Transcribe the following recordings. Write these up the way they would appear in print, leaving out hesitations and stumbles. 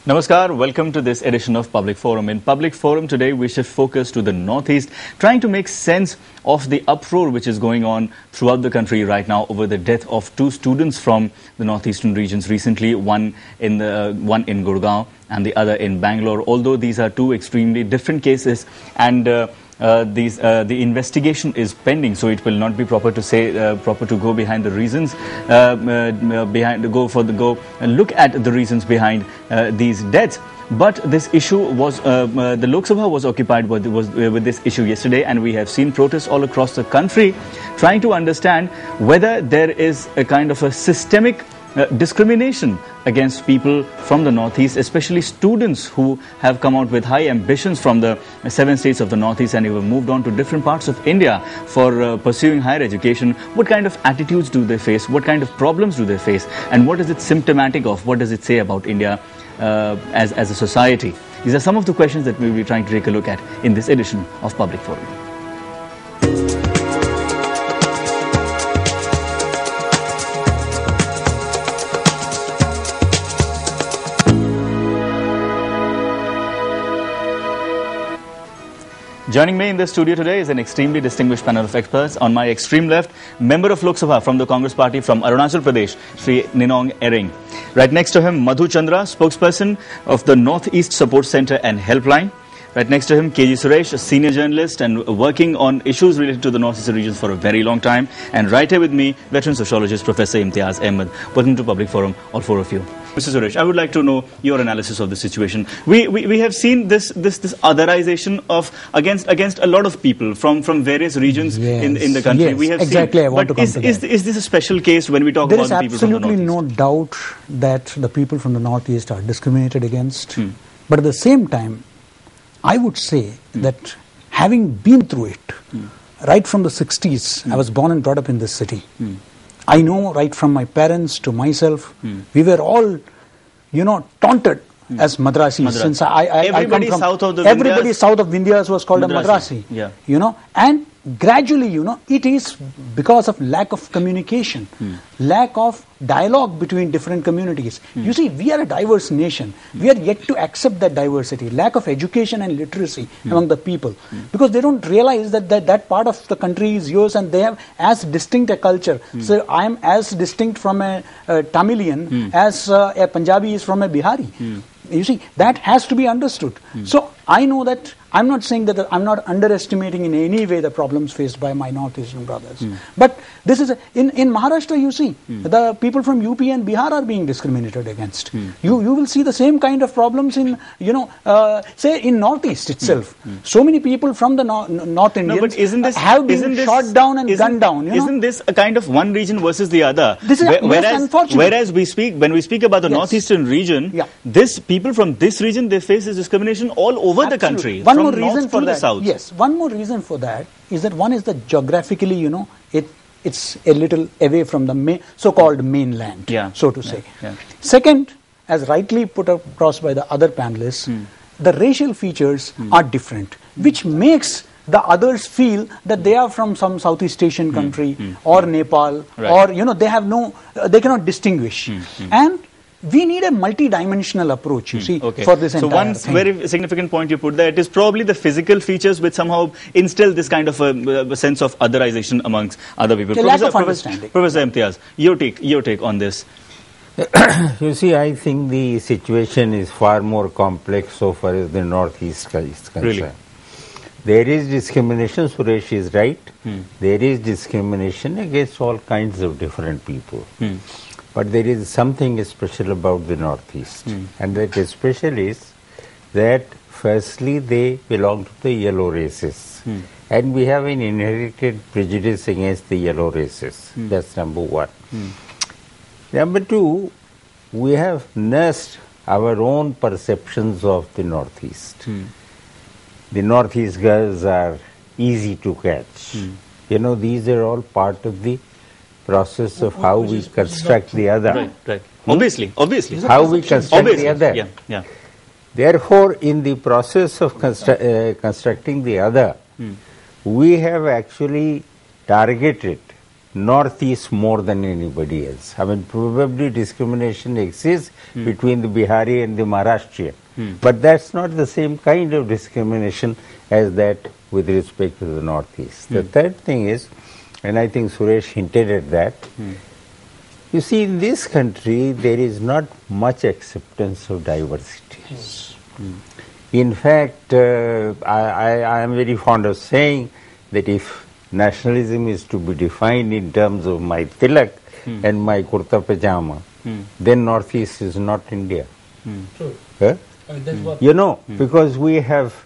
Namaskar, welcome to this edition of Public Forum. In Public Forum today, we shift focus to the Northeast, trying to make sense of the uproar which is going on throughout the country right now over the death of two students from the northeastern regions recently, one in Gurgaon and the other in Bangalore. Although these are two extremely different cases and the investigation is pending, so it will not be proper to go behind the reasons, go and look at the reasons behind these deaths. But this issue was, the Lok Sabha was occupied with this issue yesterday, and we have seen protests all across the country trying to understand whether there is a kind of a systemic discrimination against people from the Northeast, especially students who have come out with high ambitions from the 7 states of the Northeast and who have moved on to different parts of India for pursuing higher education. What kind of attitudes do they face? What kind of problems do they face? And what is it symptomatic of? What does it say about India as a society? These are some of the questions that we will be trying to take a look at in this edition of Public Forum. Joining me in the studio today is an extremely distinguished panel of experts. On my extreme left, member of Lok Sabha from the Congress Party from Arunachal Pradesh, Sri Ninong Ering. Right next to him, Madhu Chandra, spokesperson of the Northeast Support Centre and Helpline. Right next to him, G Suresh, a senior journalist and working on issues related to the Northeastern regions for a very long time. And right here with me, veteran sociologist Professor Imtiaz Ahmed. Welcome to Public Forum, all four of you. Mr. Suresh, I would like to know your analysis of the situation. We have seen this otherization of against a lot of people from various regions in the country. Yes, we have exactly. Seen, I want to come to that. Is this a special case when we talk about the people from the Northeast? There is absolutely no doubt that the people from the Northeast are discriminated against. But at the same time, I would say that having been through it, right from the 60s, I was born and brought up in this city. I know right from my parents to myself, we were all, taunted as Madrasis. Since everybody south of the everybody south of Vindhyas was called a Madrasi. Yeah. And gradually, it is because of lack of communication, lack of dialogue between different communities. You see, we are a diverse nation. We are yet to accept that diversity, lack of education and literacy among the people, because they don't realize that part of the country is yours and they have as distinct a culture. So I am as distinct from a Tamilian as a Punjabi is from a Bihari. You see, that has to be understood. So I know that I'm not saying that I'm not underestimating in any way the problems faced by my Northeastern brothers. But this is in Maharashtra, you see, the people from UP and Bihar are being discriminated against. You will see the same kind of problems in, say in Northeast itself. So many people from the North Indians have been shot down and gunned down. Isn't this a kind of one region versus the other? This is unfortunate. Whereas when we speak about the Northeastern region, this people from this region, they face this discrimination all over the country. One more reason for that. South. Yes, one more reason for that is that one is that geographically, it's a little away from the so-called mainland, so to say. Second, as rightly put across by the other panelists, the racial features are different, which makes the others feel that they are from some Southeast Asian country or Nepal, or they cannot distinguish. And we need a multi-dimensional approach, you see, for this entire thing. So one very significant point you put there, it is probably the physical features which somehow instill this kind of a sense of otherization amongst other people. Lack of understanding. Professor Imtiaz, your take on this. You see, I think the situation is far more complex so far as the Northeast is concerned. Really? There is discrimination, Suresh is right. There is discrimination against all kinds of different people. But there is something special about the Northeast. And that special is that firstly they belong to the yellow races. And we have an inherited prejudice against the yellow races. That's number one. Number two, we have nursed our own perceptions of the Northeast. The Northeast girls are easy to catch. These are all part of the process of how we construct the other. Right. Obviously. How we construct the other. Yeah. Therefore, in the process of constructing the other, we have actually targeted Northeast more than anybody else. I mean, probably discrimination exists between the Bihari and the Maharashtrian, but that's not the same kind of discrimination as that with respect to the Northeast. The third thing is, and I think Suresh hinted at that, you see, in this country, there is not much acceptance of diversity. In fact, I am very fond of saying that if nationalism is to be defined in terms of my tilak and my kurta pajama, then Northeast is not India. True. That's what You know, because we have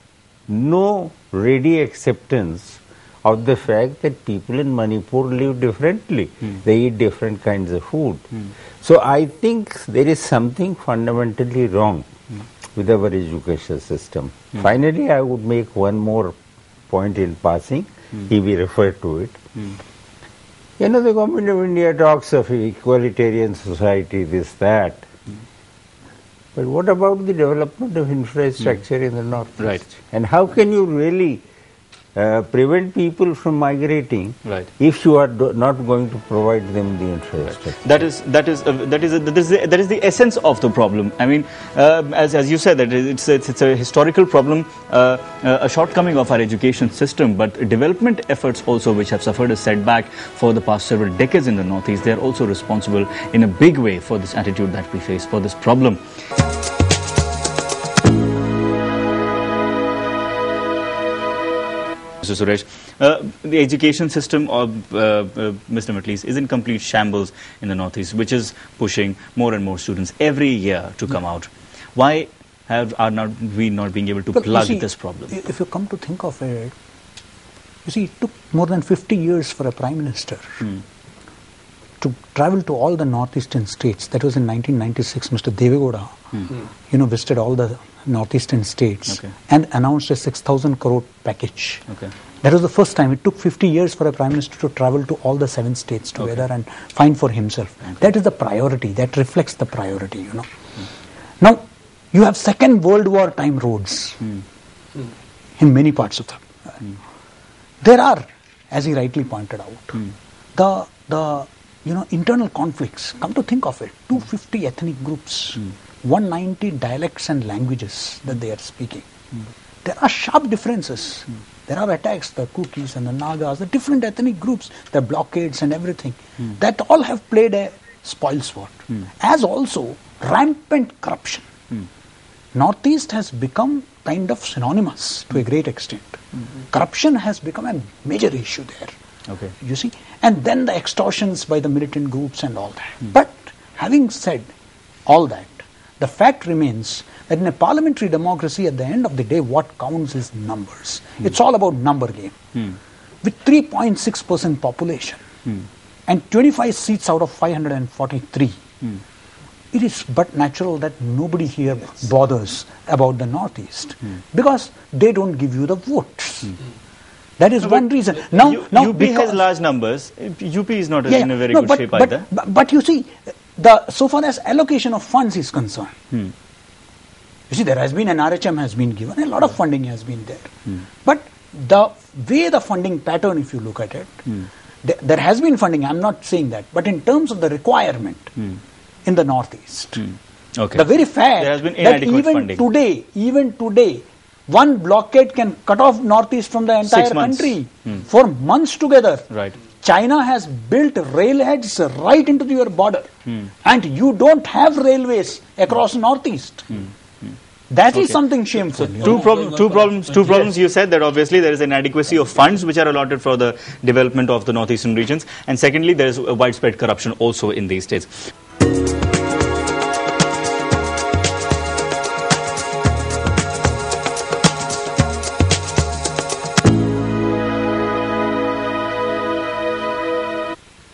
no ready acceptance of the fact that people in Manipur live differently. They eat different kinds of food. So I think there is something fundamentally wrong with our education system. Finally, I would make one more point in passing. He will refer to it. You know, the government of India talks of equalitarian society, this, that. But what about the development of infrastructure in the Northeast? Right. And how can you really prevent people from migrating Right. if you are not going to provide them the infrastructure? That is the essence of the problem. I mean, as you said, that it's a historical problem, a shortcoming of our education system. But development efforts also, which have suffered a setback for the past several decades in the Northeast, they are also responsible in a big way for this attitude that we face, for this problem. Mr. Suresh, the education system of Mr. Matlis is in complete shambles in the Northeast, which is pushing more and more students every year to come out. Why are we not being able to plug this problem? If you come to think of it, you see, it took more than 50 years for a prime minister to travel to all the northeastern states. That was in 1996. Mr. Devegowda, visited all the northeastern states and announced a 6,000 crore package. That was the first time. It took 50 years for a prime minister to travel to all the 7 states together and find for himself. That is the priority. That reflects the priority, Now, you have Second World War time roads in many parts of the... There are, as he rightly pointed out, the internal conflicts. Come to think of it, 250 ethnic groups, 190 dialects and languages that they are speaking. There are sharp differences. There are attacks, the Kukis and the Nagas, the different ethnic groups, the blockades and everything. That all have played a spoilsport. As also rampant corruption. Northeast has become kind of synonymous to a great extent. Corruption has become a major issue there. You see, and then the extortions by the militant groups and all that. But having said all that, the fact remains that in a parliamentary democracy, at the end of the day, what counts is numbers. It's all about number game. With 3.6% population and 25 seats out of 543, it is but natural that nobody here bothers about the Northeast because they don't give you the votes. That is one reason. Now, UP has large numbers. UP is not in a very good shape either. But you see, so far as allocation of funds is concerned, you see, there has been an RHM has been given, a lot of funding has been there. But the way the funding pattern, if you look at it, there has been funding, I'm not saying that, but in terms of the requirement in the Northeast, the very fact there has been that inadequate even today, one blockade can cut off Northeast from the entire country for months together. China has built railheads right into your border, and you don't have railways across Northeast. That is something shameful. Two problems. You said that obviously there is an inadequacy of funds which are allotted for the development of the northeastern regions, and secondly, there is a widespread corruption also in these states.